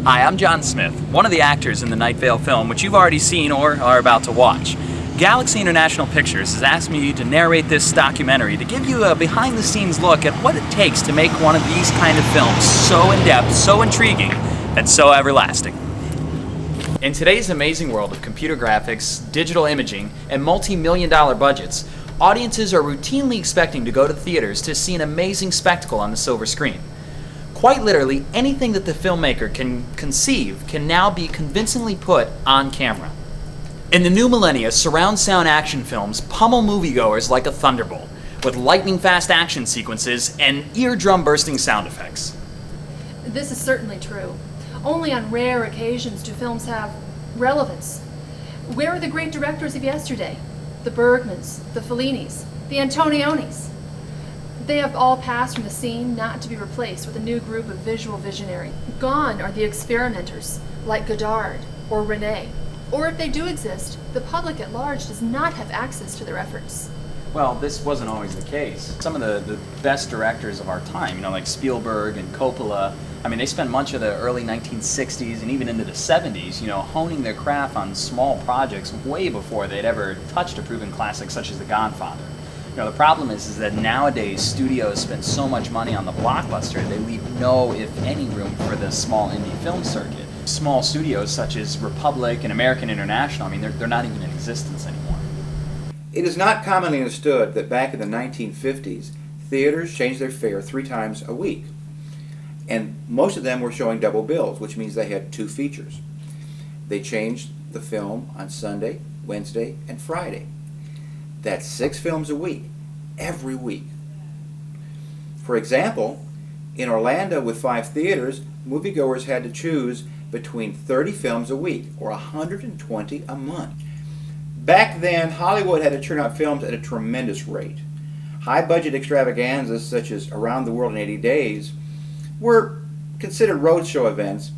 Hi, I'm Jon Smith, one of the actors in the Night Vale film, which you've already seen or are about to watch. Galaxy International Pictures has asked me to narrate this documentary to give you a behind-the-scenes look at what it takes to make one of these kind of films so in-depth, so intriguing, and so everlasting. In today's amazing world of computer graphics, digital imaging, and multi-million-dollar budgets, audiences are routinely expecting to go to theaters to see an amazing spectacle on the silver screen. Quite literally, anything that the filmmaker can conceive can now be convincingly put on camera. In the new millennia, surround sound action films pummel moviegoers like a thunderbolt, with lightning-fast action sequences and eardrum-bursting sound effects. This is certainly true. Only on rare occasions do films have relevance. Where are the great directors of yesterday? The Bergmans, the Fellinis, the Antonionis. They have all passed from the scene, not to be replaced with a new group of visual visionary. Gone are the experimenters, like Godard or René. Or if they do exist, the public at large does not have access to their efforts. Well, this wasn't always the case. Some of the best directors of our time, like Spielberg and Coppola, they spent much of the early 1960s and even into the 70s, honing their craft on small projects way before they'd ever touched a proven classic such as The Godfather. The problem is that nowadays studios spend so much money on the blockbuster, they leave no, if any, room for the small indie film circuit. Small studios such as Republic and American International, they're not even in existence anymore. It is not commonly understood that back in the 1950s, theaters changed their fare 3 times a week. And most of them were showing double bills, which means they had 2 features. They changed the film on Sunday, Wednesday, and Friday. That's 6 films a week, every week. For example, in Orlando with 5 theaters, moviegoers had to choose between 30 films a week, or 120 a month. Back then, Hollywood had to churn out films at a tremendous rate. High-budget extravaganzas such as Around the World in 80 Days were considered roadshow events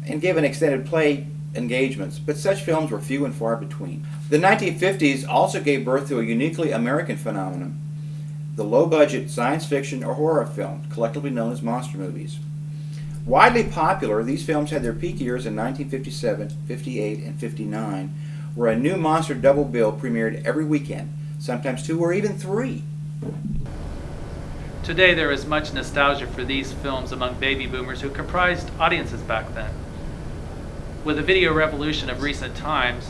and given extended play engagements, but such films were few and far between. The 1950s also gave birth to a uniquely American phenomenon, the low-budget science fiction or horror film, collectively known as monster movies. Widely popular, these films had their peak years in 1957, 58, and 59, where a new monster double bill premiered every weekend, sometimes 2 or even 3. Today there is much nostalgia for these films among baby boomers who comprised audiences back then. With the video revolution of recent times,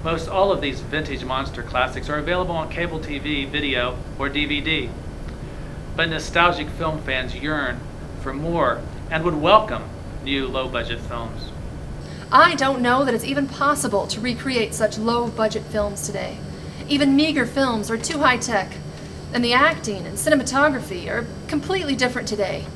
most all of these vintage monster classics are available on cable TV, video, or DVD. But nostalgic film fans yearn for more and would welcome new low-budget films. I don't know that it's even possible to recreate such low-budget films today. Even meager films are too high-tech, and the acting and cinematography are completely different today.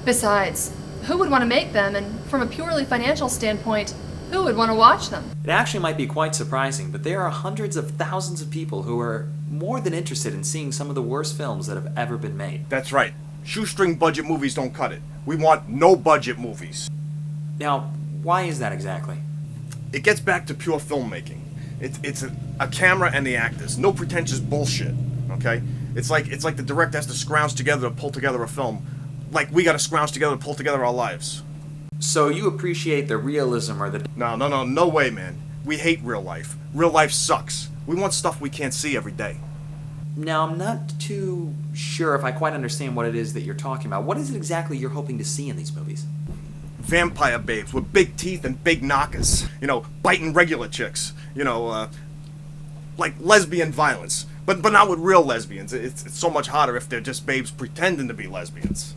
Besides, who would want to make them, and from a purely financial standpoint, who would want to watch them? It actually might be quite surprising, but there are hundreds of thousands of people who are more than interested in seeing some of the worst films that have ever been made. That's right. Shoestring budget movies don't cut it. We want no budget movies. Now, why is that exactly? It gets back to pure filmmaking. It's a camera and the actors. No pretentious bullshit, okay? It's like the director has to scrounge together to pull together a film. Like we gotta scrounge together to pull together our lives. So you appreciate the realism or the... No way, man. We hate real life. Real life sucks. We want stuff we can't see every day. Now, I'm not too sure if I quite understand what it is that you're talking about. What is it exactly you're hoping to see in these movies? Vampire babes with big teeth and big knockers. Biting regular chicks. Like lesbian violence. But not with real lesbians. It's so much harder if they're just babes pretending to be lesbians.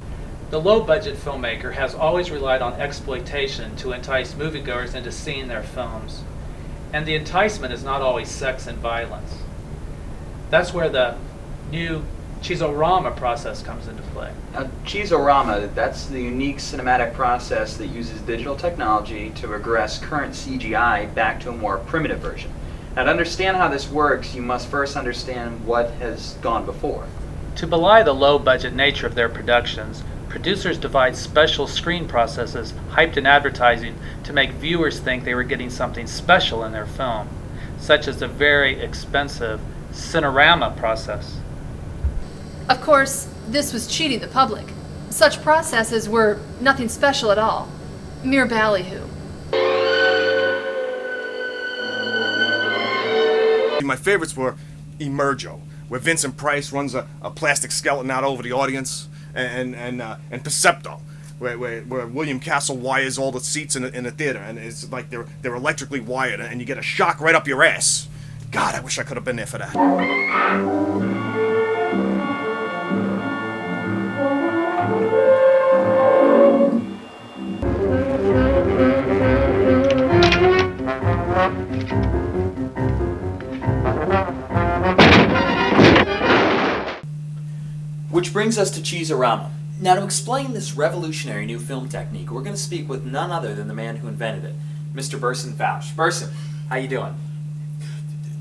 The low-budget filmmaker has always relied on exploitation to entice moviegoers into seeing their films. And the enticement is not always sex and violence. That's where the new Cheeseorama process comes into play. Now, Cheeseorama, that's the unique cinematic process that uses digital technology to regress current CGI back to a more primitive version. Now, to understand how this works, you must first understand what has gone before. To belie the low-budget nature of their productions, producers devised special screen processes hyped in advertising to make viewers think they were getting something special in their film, such as the very expensive Cinerama process. Of course, this was cheating the public. Such processes were nothing special at all. Mere ballyhoo. my favorites were Emergo, where Vincent Price runs a plastic skeleton out over the audience, and Percepto, where William Castle wires all the seats in the theater, and it's like they're electrically wired, and you get a shock right up your ass. God, I wish I could have been there for that. Which brings us to Cheeseorama. Now, to explain this revolutionary new film technique, we're going to speak with none other than the man who invented it, Mr. Burson Fausch. Burson, how you doing?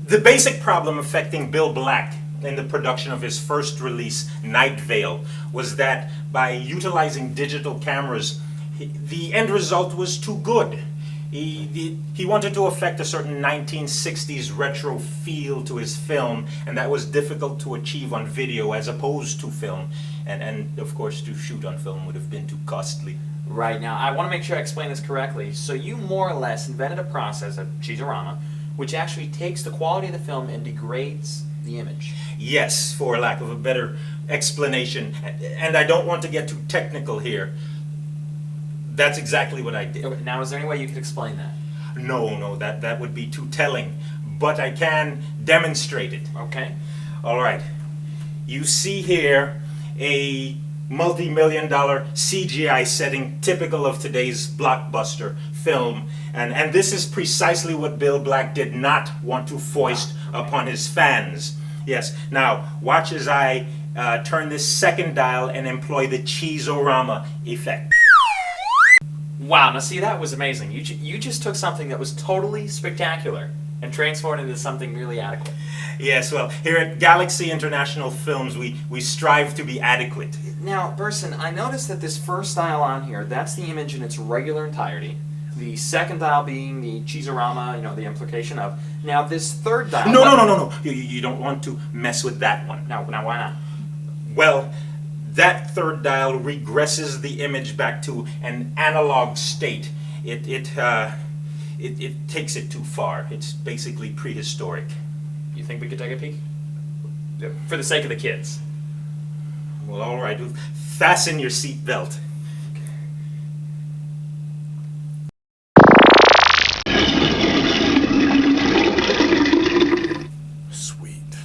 The basic problem affecting Bill Black in the production of his first release, Night Vale, was that by utilizing digital cameras, the end result was too good. He wanted to affect a certain 1960s retro feel to his film, and that was difficult to achieve on video as opposed to film. And of course, to shoot on film would have been too costly. Right, now, I want to make sure I explain this correctly. So you more or less invented a process at Cheeseorama which actually takes the quality of the film and degrades the image. Yes, for lack of a better explanation. And I don't want to get too technical here. That's exactly what I did. Okay, now, is there any way you could explain that? No, that would be too telling. But I can demonstrate it. Okay. All right. You see here a multi-million-dollar CGI setting typical of today's blockbuster film. And this is precisely what Bill Black did not want to foist upon his fans. Yes. Now, watch as I turn this second dial and employ the Cheeseorama effect. Wow, now see, that was amazing. You just took something that was totally spectacular and transformed it into something really adequate. Yes, well, here at Galaxy International Films, we strive to be adequate. Now, Burson, I noticed that this first dial on here, that's the image in its regular entirety. The second dial being the Cheeseorama, you know, the implication of. Now, this third dial... No. You don't want to mess with that one. Now, why not? Well, that third dial regresses the image back to an analog state. It takes it too far. It's basically prehistoric. You think we could take a peek? For the sake of the kids. Well, all right. Fasten your seat belt. Sweet.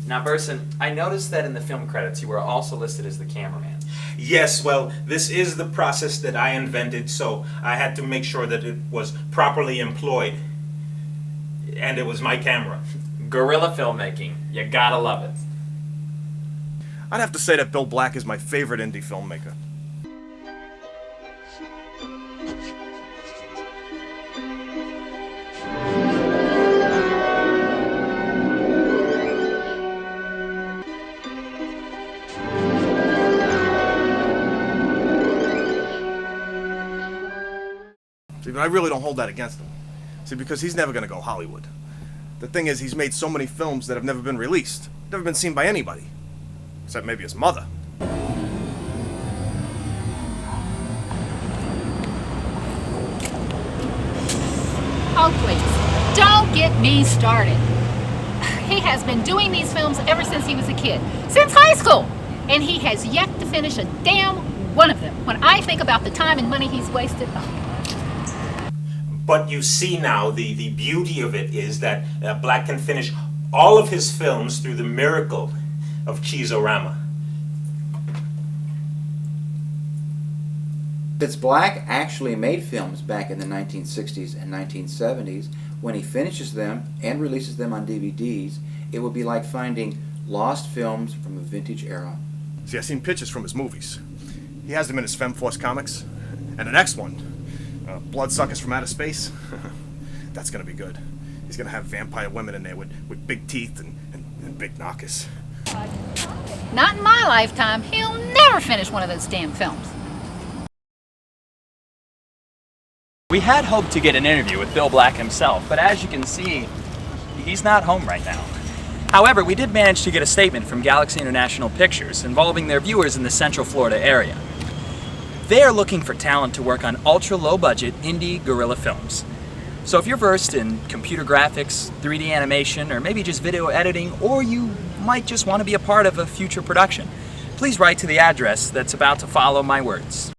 Now, Burson, I noticed that in the film credits you were also listed as the cameraman. Yes, well, this is the process that I invented, so I had to make sure that it was properly employed. And it was my camera. Guerrilla filmmaking. You gotta love it. I'd have to say that Bill Black is my favorite indie filmmaker. See, but I really don't hold that against him. See, because he's never going to go Hollywood. The thing is, he's made so many films that have never been released, never been seen by anybody. Except maybe his mother. Oh, please. Don't get me started. He has been doing these films ever since he was a kid. Since high school. And he has yet to finish a damn one of them. When I think about the time and money he's wasted... But you see now, the beauty of it is that Black can finish all of his films through the miracle of Cheeseorama. Fitz Black actually made films back in the 1960s and 1970s. When he finishes them and releases them on DVDs, it will be like finding lost films from a vintage era. See, I've seen pictures from his movies. He has them in his Femforce comics. And the next one, Bloodsuckers from Outer Space, that's gonna be good. He's gonna have vampire women in there with big teeth and big knockers. Not in my lifetime. He'll never finish one of those damn films. We had hoped to get an interview with Bill Black himself, but as you can see, he's not home right now. However, we did manage to get a statement from Galaxy International Pictures involving their viewers in the Central Florida area. They are looking for talent to work on ultra-low-budget indie guerrilla films. So if you're versed in computer graphics, 3D animation, or maybe just video editing, or you might just want to be a part of a future production, please write to the address that's about to follow my words.